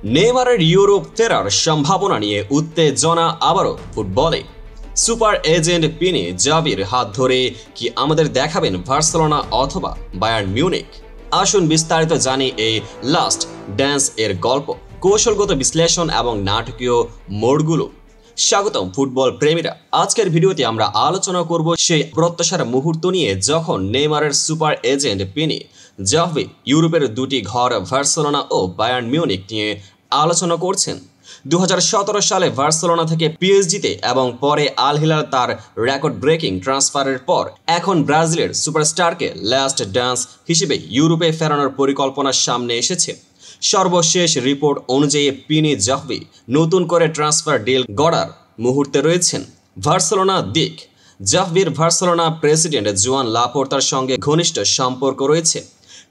নেইমারের ইউরোপ ফেরার সম্ভাবনা নিয়ে উত্তেজনা আবারও ফুটবলে। সুপার এজেন্ট পিনি জাভির হাত ধরে কি আমাদের দেখাবেন বার্সেলোনা অথবা বায়ার্ন মিউনিখ? আসুন বিস্তারিত জানি এই লাস্ট ড্যান্স এর গল্প, কৌশলগত বিশ্লেষণ এবং নাটকীয় মোড়গুলো। স্বাগতম ফুটবল প্রেমীরা। আজকের ভিডিওতে আমরা আলোচনা করব সেই প্রত্যাশার মুহূর্ত নিয়ে যখন নেইমারের সুপার এজেন্ট পিনি জাভি ইউরোপের দুটি ঘর বার্সেলোনা ও বায়ার্ন মিউনিখ নিয়ে আলোচনা করছেন। 2017 সালে বার্সেলোনা থেকে পিএসজিতে এবং পরে আল হিলাল তার রেকর্ড ব্রেকিং ট্রান্সফারের পর এখন ব্রাজিলের সুপারস্টারকে লাস্ট ডান্স হিসেবে ইউরোপে ফেরানোর পরিকল্পনা সামনে এসেছে। সর্বশেষ রিপোর্ট অনুযায়ী পিনি জাভি নতুন করে ট্রান্সফার ডিল গড়ার মুহূর্তে রয়েছেন। বার্সেলোনা দিক জাভবির বার্সেলোনা প্রেসিডেন্ট জুয়ান লাপোর্তার সঙ্গে ঘনিষ্ঠ সম্পর্ক রয়েছে।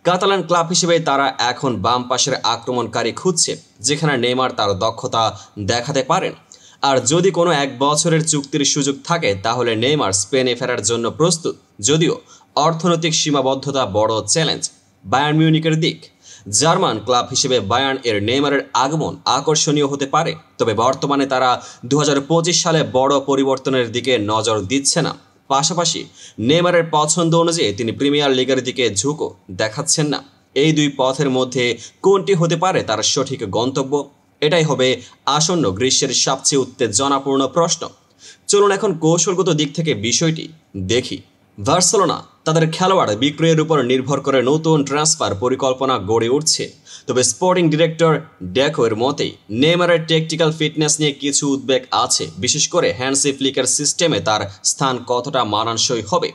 কাতালান ক্লাব হিসেবে তারা এখন বাম পাশের আক্রমণকারী খুঁজছে, যেখানে নেইমার তার দক্ষতা দেখাতে পারেন। আর যদি কোনো এক বছরের চুক্তির সুযোগ থাকে তাহলে নেইমার স্পেনে ফেরার জন্য প্রস্তুত, যদিও অর্থনৈতিক সীমাবদ্ধতা বড় চ্যালেঞ্জ। বায়ার্ন মিউনিখের দিক জার্মান ক্লাব হিসেবে বায়ার্ন এর নেইমারের আগমন আকর্ষণীয় হতে পারে, তবে বর্তমানে তারা 2025 সালে বড় পরিবর্তনের দিকে নজর দিচ্ছে না। পাশাপাশি নেইমারের পছন্দ অনুযায়ী তিনি প্রিমিয়ার লিগের দিকে ঝুঁকো দেখাচ্ছেন না। এই দুই পথের মধ্যে কোনটি হতে পারে তার সঠিক গন্তব্য? এটাই হবে আসন্ন গ্রীষ্মের সবচেয়ে উত্তেজনাপূর্ণ প্রশ্ন। চলুন এখন কৌশলগত দিক থেকে বিষয়টি দেখি। বার্সেলোনা তাদের খেলোয়াড় বিক্রয়ের উপর নির্ভর করে নতুন ট্রান্সফার পরিকল্পনা গড়ে উঠছে, তবে স্পোর্টিং ডিরেক্টর ডেকোর মতে নেইমারের টেকনিক্যাল ফিটনেস নিয়ে কিছু উদ্বেগ আছে, বিশেষ করে হ্যান্সি ফ্লিকের সিস্টেমে তার স্থান কতটা মানানসই হবে।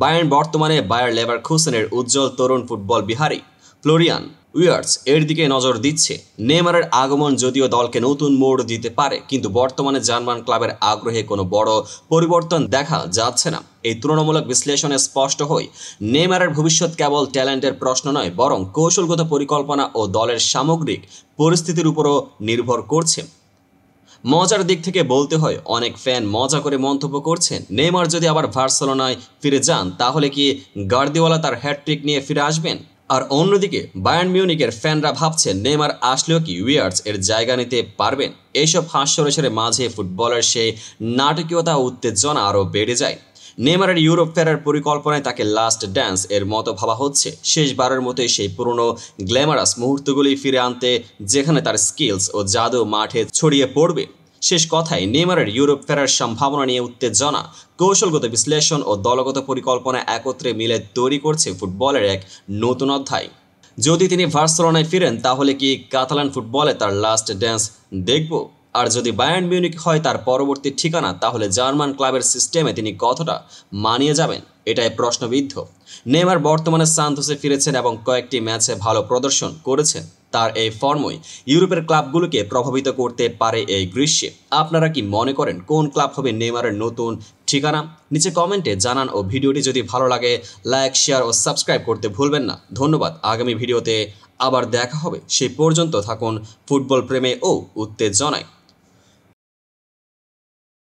বায়ার্ন বর্তমানে বায়ার লেভারকুসেনের উজ্জ্বল তরুণ ফুটবল বিহারী ফ্লোরিয়ান উইয়ার্টস এর দিকে নজর দিচ্ছে। নেইমারের আগমন যদিও দলকে নতুন মোড় দিতে পারে, কিন্তু বর্তমানে জার্মান ক্লাবের আগ্রহে কোনো বড় পরিবর্তন দেখা যাচ্ছে না। এই তুলনামূলক বিশ্লেষণে স্পষ্ট হয় নেইমারের ভবিষ্যৎ কেবল ট্যালেন্টের প্রশ্ন নয়, বরং কৌশলগত পরিকল্পনা ও দলের সামগ্রিক পরিস্থিতির উপরও নির্ভর করছে। মজার দিক থেকে বলতে হয়, অনেক ফ্যান মজা করে মন্তব্য করছেন নেইমার যদি আবার বার্সেলোনায় ফিরে যান তাহলে কি গার্দিওলা তার হ্যাটট্রিক নিয়ে ফিরে আসবেন? আর অন্যদিকে বায়ার্ন মিউনিখের ফ্যানরা ভাবছেন নেইমার আসলেও কি উইয়ার্টস এর জায়গা নিতে পারবেন? এইসব হাস্যরসের মাঝে ফুটবলের সেই নাটকীয়তা ও উত্তেজনা আরও বেড়ে যায়। নেইমারের ইউরোপ ফেরার পরিকল্পনায় তাকে লাস্ট ড্যান্স এর মতো ভাবা হচ্ছে, শেষবারের মতোই সেই পুরনো গ্ল্যামারাস মুহূর্তগুলি ফিরে আনতে, যেখানে তার স্কিলস ও জাদু মাঠে ছড়িয়ে পড়বে। শেষ কথায় নেইমারের ইউরোপ ফেরার সম্ভাবনা নিয়ে উত্তেজনা, কৌশলগত বিশ্লেষণ ও দলগত পরিকল্পনা একত্রে মিলে তৈরি করছে ফুটবলের এক নতুন অধ্যায়। যদি তিনি বার্সেলোনায় ফিরেন তাহলে কি কাতালান ফুটবলে তার লাস্ট ড্যান্স দেখব? আর যদি বায়ার্ন মিউনিখ হয় তার পরবর্তী ঠিকানা, তাহলে জার্মান ক্লাবের সিস্টেমে তিনি কতটা মানিয়ে যাবেন? এটাই প্রশ্নবিদ্ধ। নেইমার বর্তমানে সান্তোসে ফিরেছেন এবং কয়েকটি ম্যাচে ভালো প্রদর্শন করেছেন। তার এই ফর্মই ইউরোপের ক্লাবগুলোকে প্রভাবিত করতে পারে এই গ্রীষ্মে। আপনারা কি মনে করেন কোন ক্লাব হবে নেইমারের নতুন ঠিকানা? নিচে কমেন্টে জানান ও ভিডিওটি যদি ভালো লাগে লাইক, শেয়ার ও সাবস্ক্রাইব করতে ভুলবেন না। ধন্যবাদ। আগামী ভিডিওতে আবার দেখা হবে। সেই পর্যন্ত থাকুন ফুটবল প্রেমে ও উত্তেজনায়।